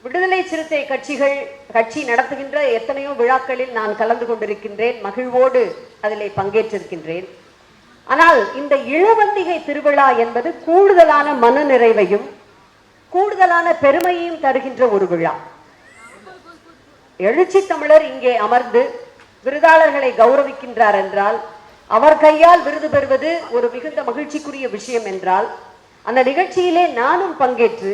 விடுதலை சிறுத்தை கட்சி நடத்துகின்ற எத்தனையோ விழாக்களில் நான் கலந்து கொண்டிருக்கின்றேன், மகிழ்வோடு அதிலே பங்கேற்றிருக்கின்றேன். ஆனால் இந்த இளவந்திகை திருவிழா என்பது கூடுதலான மன நிறைவையும் கூடுதலான பெருமையையும் தருகின்ற ஒரு விழா. எழுச்சி தமிழர் இங்கே அமர்ந்து விருதாளர்களை கௌரவிக்கின்றார் என்றால், அவர் கையால் விருது பெறுவது ஒரு மிகுந்த மகிழ்ச்சிக்குரிய விஷயம் என்றால், அந்த நிகழ்ச்சியிலே நானும் பங்கேற்று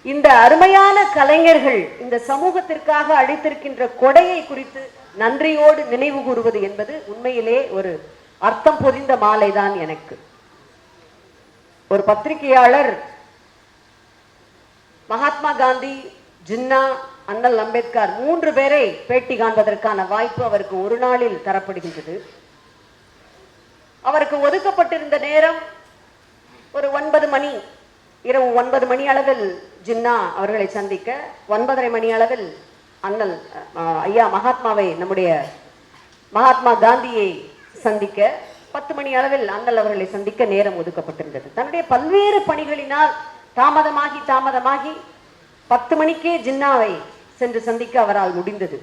இந்த அருமையான கலைஞர்கள் இந்த சமூகத்திற்காக அளித்திருக்கின்ற கொடையை குறித்து நன்றியோடு நினைவு கூறுவது என்பது உண்மையிலே ஒரு அர்த்தம் பொதிந்த மாலைதான். எனக்கு ஒரு பத்திரிகையாளர் மகாத்மா காந்தி, ஜின்னா, அண்ணல் அம்பேத்கர் 3 பேரை பேட்டி காண்பதற்கான வாய்ப்பு அவருக்கு ஒரு நாளில் தரப்படுகின்றது. அவருக்கு ஒதுக்கப்பட்டிருந்த நேரம் ஒரு 9 மணி, இரவு 9 மணி அளவில் ஜின்னா அவர்களை சந்திக்க, 9:30 மணி அளவில் அண்ணல் ஐயா மகாத்மாவை, நம்முடைய மகாத்மா காந்தியை சந்திக்க, 10 மணி அளவில் அண்ணல் அவர்களை சந்திக்க நேரம் ஒதுக்கப்பட்டிருந்தது. தன்னுடைய பல்வேறு பணிகளினால் தாமதமாகி 10 மணிக்கே ஜின்னாவை சென்று சந்திக்க அவரால் முடிந்தது.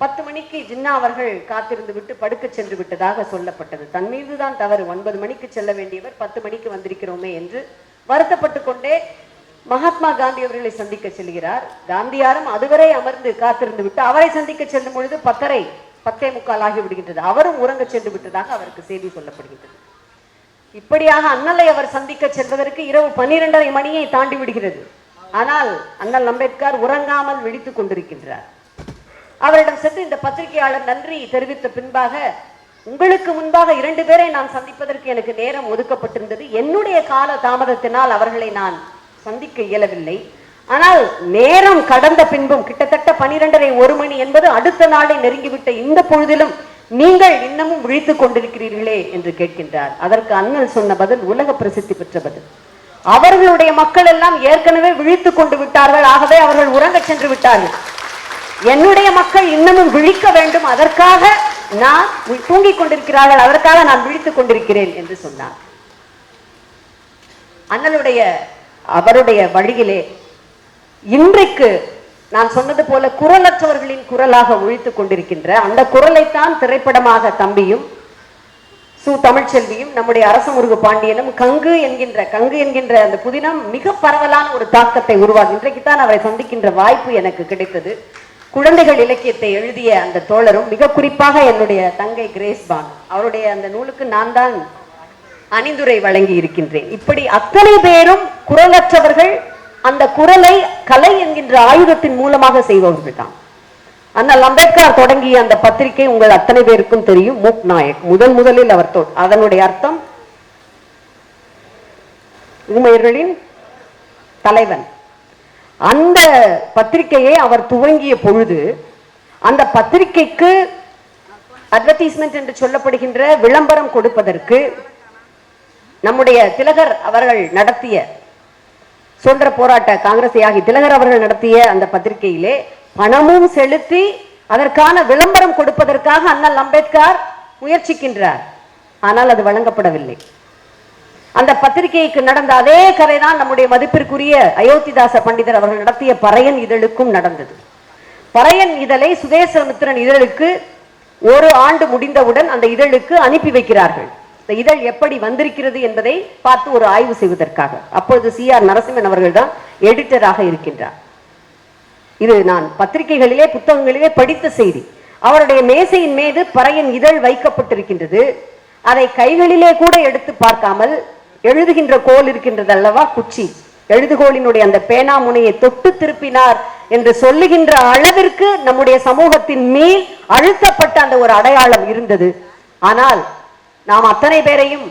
10 மணிக்கு ஜின்னா அவர்கள் காத்திருந்து விட்டு படுக்க சென்று விட்டதாக சொல்லப்பட்டது. தன் மீதுதான் தவறு, 9 மணிக்கு செல்ல வேண்டியவர் 10 மணிக்கு வந்திருக்கிறோமே என்று வருத்தப்பட்டு கொண்டே மகாத்மா காந்தி அவர்களை சந்திக்க செல்கிறார். காந்தியாரும் அதுவரை அமர்ந்து காத்திருந்து விட்டு அவரை சந்திக்க செல்லும் பொழுது 10:45 ஆகி விடுகின்றது. அவரும் உறங்க சென்று விட்டதாக அவருக்கு செய்தி சொல்லப்படுகின்றது. இப்படியாக அண்ணலை அவர் சந்திக்க செல்வதற்கு இரவு 12:30 மணியை தாண்டி விடுகிறது. ஆனால் அண்ணல் அம்பேத்கர் உறங்காமல் விழித்துக் கொண்டிருக்கின்றார். அவரிடம் சென்று இந்த பத்திரிகையாளர் நன்றி தெரிவித்த பின்பாக, உங்களுக்கு முன்பாக 2 பேரை நான் சந்திப்பதற்கு எனக்கு நேரம் ஒதுக்கப்பட்டிருந்தது, என்னுடைய கால தாமதத்தினால் அவர்களை நான் சந்திக்க இயலவில்லை. ஆனால் நேரம் கடந்த பின்பும் கிட்டத்தட்ட 12:30 மணி என்பது அடுத்த நாளை நெருங்கிவிட்ட இந்த பொழுதிலும் நீங்கள் இன்னமும் விழித்துக் கொண்டிருக்கிறீர்களே என்று கேட்கின்றார். அதற்கு அண்ணல் சொன்ன பதில் உலக பிரசித்தி பெற்ற பதில். அவர்களுடைய மக்கள் எல்லாம் ஏற்கனவே விழித்துக் கொண்டு விட்டார்கள், ஆகவே அவர்கள் உறங்க சென்று விட்டார்கள். என்னுடைய மக்கள் இன்னமும் விழிக்க வேண்டும், அதற்காக நான் தூங்கிக் கொண்டிருக்கிறார்கள், அதற்காக நான் விழித்துக் கொண்டிருக்கிறேன் என்று சொன்னார். அண்ணலுடைய அவருடைய வழியிலே இன்றைக்கு நான் சொன்னது போல குரலற்றவர்களின் குரலாக ஒழித்துக் கொண்டிருக்கின்ற அந்த குரலைத்தான் திரைப்படமாக தம்பியும் தமிழ்ச்செல்வியும் நம்முடைய அரசமுருகு பாண்டியனும் கங்கு என்கின்ற அந்த புதினம் மிக பரவலான ஒரு தாக்கத்தை உருவாக்கி, இன்றைக்கு தான் அவரை சந்திக்கின்ற வாய்ப்பு எனக்கு கிடைத்தது. குழந்தைகள் இலக்கியத்தை எழுதிய அந்த தோழரும், மிக குறிப்பாக என்னுடைய தங்கை கிரேஸ் பான், அவருடைய அந்த நூலுக்கு நான் தான் அணிந்துரை வழங்கி இருக்கின்றேன். இப்படி அத்தனை பேரும் குரலற்றவர்கள், அந்த குரலை கலை என்கின்ற ஆயுதத்தின் மூலமாக செய்பவர்கள் தான். அண்ணல் அம்பேத்கர் தொடங்கிய அந்த பத்திரிகை உங்கள் அத்தனை பேருக்கும் தெரியும், மூக் நாயக். முதலில் அவர் அதனுடைய அர்த்தம் ஊமையர்களின் தலைவன். அந்த பத்திரிகையை அவர் துவங்கிய பொழுது அந்த பத்திரிகைக்கு அட்வர்டைஸ்மெண்ட் என்று சொல்லப்படுகின்ற விளம்பரம் கொடுப்பதற்கு நம்முடைய திலகர் அவர்கள் நடத்திய சுதந்திர போராட்ட காங்கிரஸ் தியாகி திலகர் அவர்கள் நடத்திய அந்த பத்திரிகையிலே பணமும் செலுத்தி அதற்கான விளம்பரம் கொடுப்பதற்காக அண்ணல் அம்பேத்கர் முயற்சிக்கின்றார். ஆனால் அது வழங்கப்படவில்லை. அந்த பத்திரிகைக்கு நடந்த அதே கதைதான் நம்முடைய மதிப்பிற்குரிய அயோத்திதாச பண்டிதர் அவர்கள் நடத்திய பறையன் இதழுக்கும் நடந்தது. பறையன் இதழை சுதேசமித்திரன் இதழுக்கு 1 ஆண்டு முடிந்தவுடன் அந்த இதழுக்கு அனுப்பி வைக்கிறார்கள். இந்த இதழ் எப்படி வந்திருக்கிறது என்பதை பார்த்து ஒரு ஆய்வு செய்வதற்காக. அப்பொழுது CR நரசிம்மன் அவர்கள் தான் எடிட்டராக இருக்கின்றார். இது நான் பத்திரிகைகளிலே புத்தகங்களிலே படித்த செய்தி. அவருடைய மேசையின் மீது பறையன் இதழ் வைக்கப்பட்டிருக்கின்றது. அதை கைகளிலே கூட எடுத்து பார்க்காமல், எழுதுகின்ற கோல் இருக்கின்றது அல்லவா, குச்சி, எழுதுகோலினுடைய அந்த பேனா முனையை தொட்டு திருப்பினார் என்று சொல்லுகின்ற அளவிற்கு நம்முடைய சமூகத்தின் மேல் அழுத்தப்பட்ட அந்த ஒரு அடையாளம் இருந்தது. ஆனால் நாம் அத்தனை பேரையும்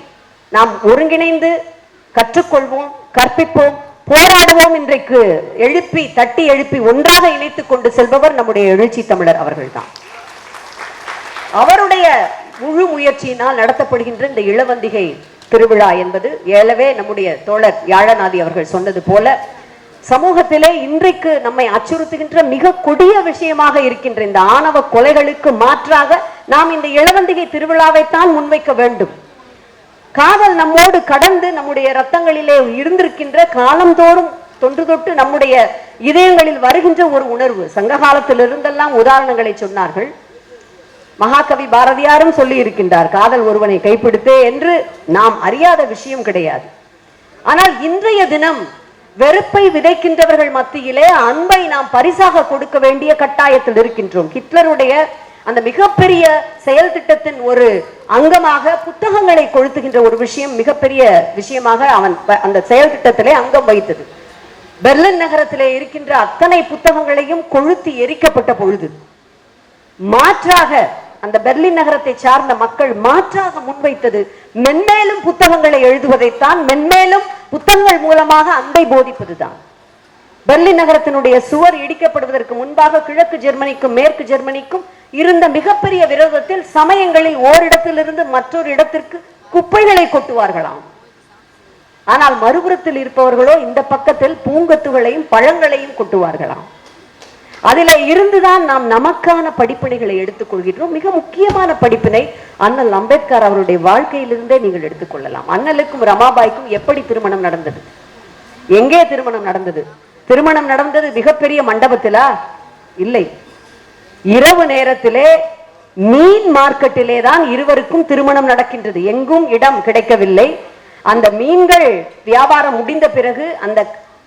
நாம் ஒருங்கிணைந்து கற்றுக்கொள்வோம், கற்பிப்போம், போராடுவோம். இன்றைக்கு தட்டி எழுப்பி ஒன்றாக இணைத்துக் கொண்டு செல்பவர் நம்முடைய எழுச்சி தமிழர் அவர்கள்தான். அவருடைய முழு முயற்சியினால் நடத்தப்படுகின்ற இந்த இளவந்திகை திருவிழா என்பது ஏலவே நம்முடைய தோழர் யாழநாதி அவர்கள் சொன்னது போல சமூகத்திலே இன்றைக்கு நம்மை அச்சுறுத்துகின்ற மிக கொடிய விஷயமாக இருக்கின்ற இந்த ஆணவ கொலைகளுக்கு மாற்றாக நாம் இந்த இளவந்திகை திருவிழாவைத்தான் முன்வைக்க வேண்டும். காதல் நம்மோடு கடந்து நம்முடைய ரத்தங்களிலே இருந்திருக்கின்ற, காலந்தோறும் தொன்று தொட்டு நம்முடைய இதயங்களில் வருகின்ற ஒரு உணர்வு. சங்க காலத்தில் இருந்தெல்லாம் உதாரணங்களை சொன்னார்கள். மகாகவி பாரதியாரும் சொல்லி இருக்கின்றார், காதல் ஒருவனை கைப்பிடித்தே என்று. நாம் அறியாத விஷயம் கிடையாது. ஆனால் இன்றைய தினம் வெறுப்பை விதைக்கின்றவர்கள் மத்தியிலே அன்பை நாம் பரிசாக கொடுக்க வேண்டிய கட்டாயத்தில் இருக்கின்றோம். ஹிட்லருடைய அந்த மிகப்பெரிய செயல் திட்டத்தின் ஒரு அங்கமாக புத்தகங்களை கொளுத்துகின்ற ஒரு விஷயம் மிகப்பெரிய விஷயமாக அவன் அந்த செயல் திட்டத்திலே அங்கம் வைத்தது. பெர்லின் நகரத்திலே இருக்கின்ற அத்தனை புத்தகங்களையும் கொளுத்தி எரிக்கப்பட்ட பொழுது மாற்றாக அந்த பெர்லின் நகரத்தை சார்ந்த மக்கள் மாற்றாக முன்வைத்தது மென்மேலும் புத்தகங்களை எழுதுவதைத்தான், மென்மேலும் புத்தகங்கள் மூலமாக அன்பை போதிப்பதுதான். பெர்லின் நகரத்தினுடைய சுவர் இடிக்கப்படுவதற்கு முன்பாக கிழக்கு ஜெர்மனிக்கும் மேற்கு ஜெர்மனிக்கும் இருந்த மிகப்பெரிய விரோதத்தில் சமயங்களில் ஓரிடத்திலிருந்து மற்றொரு இடத்திற்கு குப்பைகளை கொட்டுவார்களாம். ஆனால் மறுபுறத்தில் இருப்பவர்களோ இந்த பக்கத்தில் பூங்கத்துகளையும் பழங்களையும் கொட்டுவார்களாம். அதிலே இருந்துதான் நாம் நமக்கான படிப்பினைகளை எடுத்துக்கொள்கிறோம். மிக முக்கியமான படிப்பினை அண்ணல் அம்பேத்கர் அவருடைய வாழ்க்கையிலிருந்தே நீங்கள் எடுத்துக்கொள்ளலாம். அண்ணலுக்கும் ரமாபாய்க்கும் எப்படி திருமணம் நடந்தது? எங்கே திருமணம் நடந்தது? திருமணம் நடந்தது மிகப்பெரிய மண்டபத்திலா? இல்லை, இரவு நேரத்திலே மீன் மார்க்கெட்டிலே தான் இருவருக்கும் திருமணம் நடக்கின்றது. எங்கும் இடம் கிடைக்கவில்லை. அந்த மீன்கள் வியாபாரம் முடிந்த பிறகு அந்த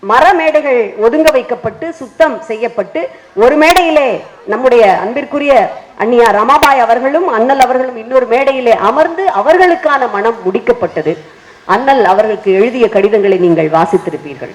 மர மேடைகள் ஒதுங்க வைக்கப்பட்டு சுத்தம் செய்யப்பட்டு ஒரு மேடையிலே நம்முடைய அன்பிற்குரிய அண்ணியா ரமாபாய் அவர்களும் அண்ணல் அவர்களும் இன்னொரு மேடையிலே அமர்ந்து அவர்களுக்கான மனம் முடிக்கப்பட்டது. அண்ணல் அவர்களுக்கு எழுதிய கடிதங்களை நீங்கள் வாசித்திருப்பீர்கள்.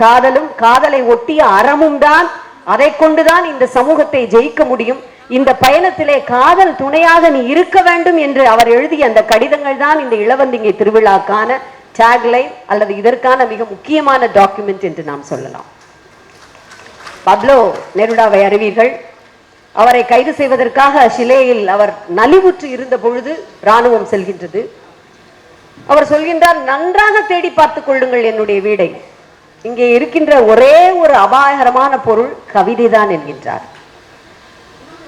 காதலும் காதலை ஒட்டிய அறமும் தான், அதை கொண்டுதான் இந்த சமூகத்தை ஜெயிக்க முடியும். இந்த பயணத்திலே காதல் துணையாக நீ இருக்க வேண்டும் என்று அவர் எழுதிய அந்த கடிதங்கள் தான் இந்த இளவந்திங்கை திருவிழாக்கான டேக்லைன் அல்லது இதற்கான மிக முக்கியமான டாக்குமெண்ட் என்று நாம் சொல்லலாம். பப்லோ நெருடாவை அறிவீர்கள். அவரை கைது செய்வதற்காக ஷிலேயில் அவர் நலிவுற்று இருந்த பொழுது ராணுவம் செல்கின்றது. அவர் சொல்கின்றார், நன்றாக தேடி பார்த்துக் கொள்ளுங்கள் என்னுடைய வீடை, இங்கே இருக்கின்ற ஒரே ஒரு அபாயகரமான பொருள் கவிதைதான் என்கின்றார்.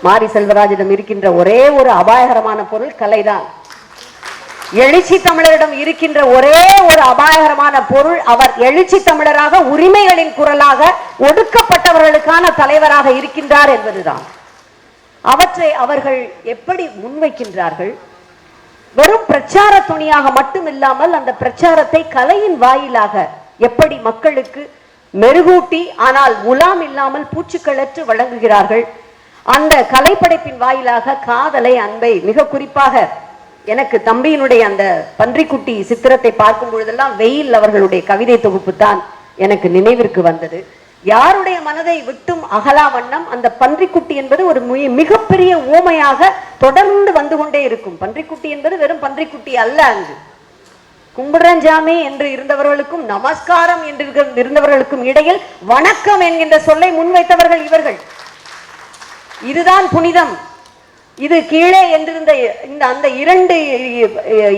மாரி செல்வராஜிடம் இருக்கின்ற ஒரே ஒரு அபாயகரமான பொருள் கலைதான். எழுச்சி தமிழரிடம் இருக்கின்ற ஒரே ஒரு அபாயகரமான பொருள் அவர் எழுச்சி தமிழராக, உரிமைகளின் குரலாக, ஒடுக்கப்பட்டவர்களுக்கான தலைவராக இருக்கின்றார் என்பதுதான். அவற்றை அவர்கள் எப்படி முன்வைக்கின்றார்கள்? வெறும் பிரச்சார துணியாக மட்டும் இல்லாமல் அந்த பிரச்சாரத்தை கலையின் வாயிலாக எப்படி மக்களுக்கு மெருகூட்டி, ஆனால் முலாம் இல்லாமல் பூச்சிக்களற்று வழங்குகிறார்கள். அந்த கலைப்படைப்பின் வாயிலாக காதலை, அன்பை, மிக குறிப்பாக எனக்கு தம்பியினுடைய அந்த பன்றிக்குட்டி சித்திரத்தை பார்க்கும் பொழுதெல்லாம் வெயில் அவர்களுடைய கவிதை தொகுப்பு தான் எனக்கு நினைவிற்கு வந்தது. யாருடைய மனதை விட்டும் அகலா வண்ணம் அந்த பன்றிக்குட்டி என்பது ஒரு மிகப்பெரிய ஊமையாக தொடர்ந்து வந்து கொண்டே இருக்கும். பன்றிக்குட்டி என்பது வெறும் பன்றிக்குட்டி அல்ல. அங்கு கும்பிடுறஞ்சாமி என்று இருந்தவர்களுக்கும் நமஸ்காரம் என்று இருந்தவர்களுக்கும் இடையில் வணக்கம் என்கின்ற சொல்லை முன்வைத்தவர்கள் இவர்கள். இதுதான் புனிதம், இது கீழே என்றிருந்த இந்த அந்த இரண்டு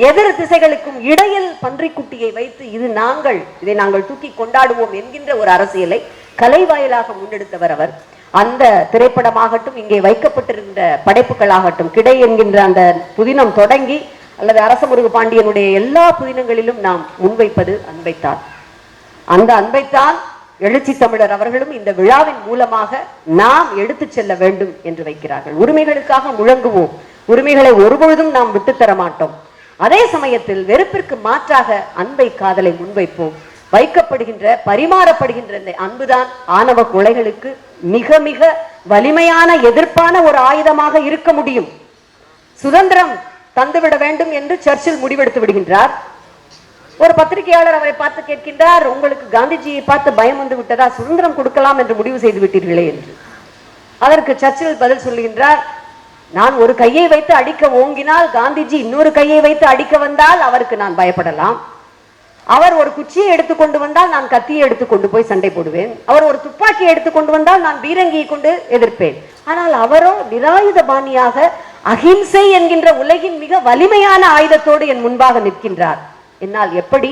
எதிர் திசைகளுக்கும் இடையில் பன்றிக்குட்டியை வைத்து இதை நாங்கள் தூக்கி கொண்டாடுவோம் என்கின்ற ஒரு அரசியலை கலை வாயிலாக முன்னெடுத்தவர் அவர். அந்த திரைப்படமாகட்டும், இங்கே வைக்கப்பட்டிருந்த படைப்புகளாகட்டும், கிடை என்கின்ற அந்த புதினம் தொடங்கி அல்லது அரசமுருகு பாண்டியனுடைய எல்லா புதினங்களிலும் நாம் முன்வைப்பது அன்பைத்தான். அந்த அன்பைத்தான் எழுச்சி தமிழர் அவர்களும் இந்த விழாவின் மூலமாக நாம் எடுத்து செல்ல வேண்டும் என்று வைக்கிறார்கள். உரிமைகளுக்காக முழங்குவோம், உரிமைகளை ஒருபொழுதும் நாம் விட்டுத்தர மாட்டோம். அதே சமயத்தில் வெறுப்பிற்கு மாற்றாக அன்பை, காதலை முன்வைப்போம். வைக்கப்படுகின்ற, பரிமாறப்படுகின்ற இந்த அன்புதான் ஆணவ கொலைகளுக்கு மிக மிக வலிமையான எதிர்ப்பான ஒரு ஆயுதமாக இருக்க முடியும். சுதந்திரம் தந்துவிட வேண்டும் என்று சர்ச்சில் முடிவெடுத்து விடுகின்றார். ஒரு பத்திரிகையாளர் அவரை பார்த்து கேட்கின்றார், உங்களுக்கு காந்திஜியை பார்த்து பயம் வந்து விட்டதா, சுதந்திரம் கொடுக்கலாம் என்று முடிவு செய்து விட்டீர்களே என்று. அதற்கு சர்ச்சில் பதில் சொல்லுகின்றார், நான் ஒரு கையை வைத்து அடிக்க ஓங்கினால் காந்திஜி இன்னொரு கையை வைத்து அடிக்க வந்தால் அவருக்கு நான் பயப்படலாம். அவர் ஒரு குச்சியை எடுத்துக்கொண்டு வந்தால் நான் கத்தியை எடுத்துக்கொண்டு போய் சண்டை போடுவேன். அவர் ஒரு துப்பாக்கியை எடுத்துக்கொண்டு வந்தால் நான் பீரங்கியை கொண்டு எதிர்ப்பேன். ஆனால் அவரோ நிராயுத பாணியாக அஹிம்சை என்கின்ற உலகின் மிக வலிமையான ஆயுதத்தோடு என் முன்பாக நிற்கின்றார். என்னால் எப்படி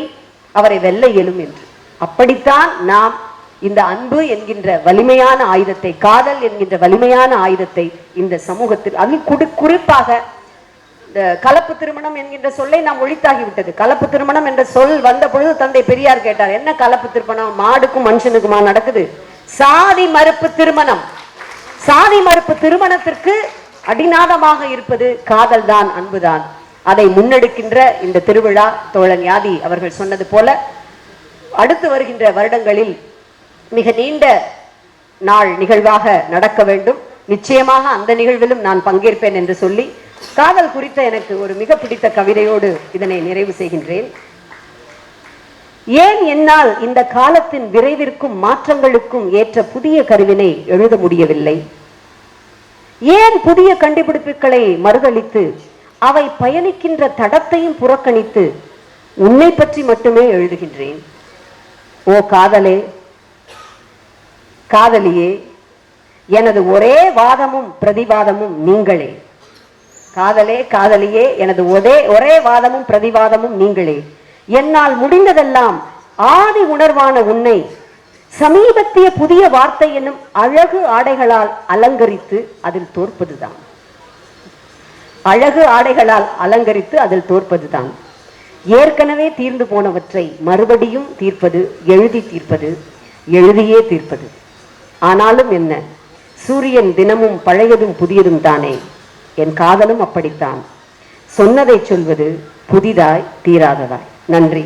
அவரை வெல்ல இயலும் என்று. அப்படித்தான் நாம் இந்த அன்பு என்கின்ற வலிமையான ஆயுதத்தை, காதல் என்கின்ற வலிமையான ஆயுதத்தை இந்த சமூகத்தில், அதில் குறிப்பாக இந்த கலப்பு திருமணம் என்கின்ற சொல்லை நாம் ஒழித்தாகிவிட்டது. கலப்பு திருமணம் என்ற சொல் வந்த பொழுது தந்தை பெரியார் கேட்டார், என்ன கலப்பு திருமணம், மாடுக்கும் மனுஷனுக்குமா நடக்குது? சாதி மறுப்பு திருமணம். சாதி மறுப்பு திருமணத்திற்கு அடிநாதமாக இருப்பது காதல் தான், அன்புதான். அதை முன்னெடுக்கின்ற இந்த திருவிழா தோழன் யாதி அவர்கள் சொன்னது போல அடுத்து வருகின்ற வருடங்களில் மிக நீண்ட நாள் நிகழ்வாக நடக்க வேண்டும். நிச்சயமாக அந்த நிகழ்விலும் நான் பங்கேற்பேன் என்று சொல்லி காதல் குறித்த எனக்கு ஒரு மிக பிடித்த கவிதையோடு இதனை நிறைவு செய்கின்றேன். ஏன் என்னால் இந்த காலத்தின் விரைவிற்கும் மாற்றங்களுக்கும் ஏற்ற புதிய கருவினை எழுத முடியவில்லை? ஏன் புதிய கண்டுபிடிப்புகளை மறுதளித்து அவை பயணிக்கின்ற தடத்தையும் புறக்கணித்து உன்னை பற்றி மட்டுமே எழுதுகின்றேன்? ஓ காதலே, காதலியே, எனது ஒரே வாதமும் பிரதிவாதமும் நீங்களே. காதலே, காதலியே, எனது ஒரே வாதமும் பிரதிவாதமும் நீங்களே. என்னால் முடிந்ததெல்லாம் ஆதி உணர்வான உன்னை சமீபத்திய புதிய வார்த்தை என்னும் அழகு ஆடைகளால் அலங்கரித்து அதில் தோற்பதுதான். அழகு ஆடைகளால் அலங்கரித்து அதில் தோற்பதுதான். ஏற்கனவே தீர்ந்து போனவற்றை மறுபடியும் தீர்ப்பது, எழுதி தீர்ப்பது, எழுதியே தீர்ப்பது. ஆனாலும் என்ன, சூரியன் தினமும் பழையதும் புதியதும் தானே. என் காதலும் அப்படித்தான். சொன்னதை சொல்வது புதிதாய் தீராததாய். நன்றி.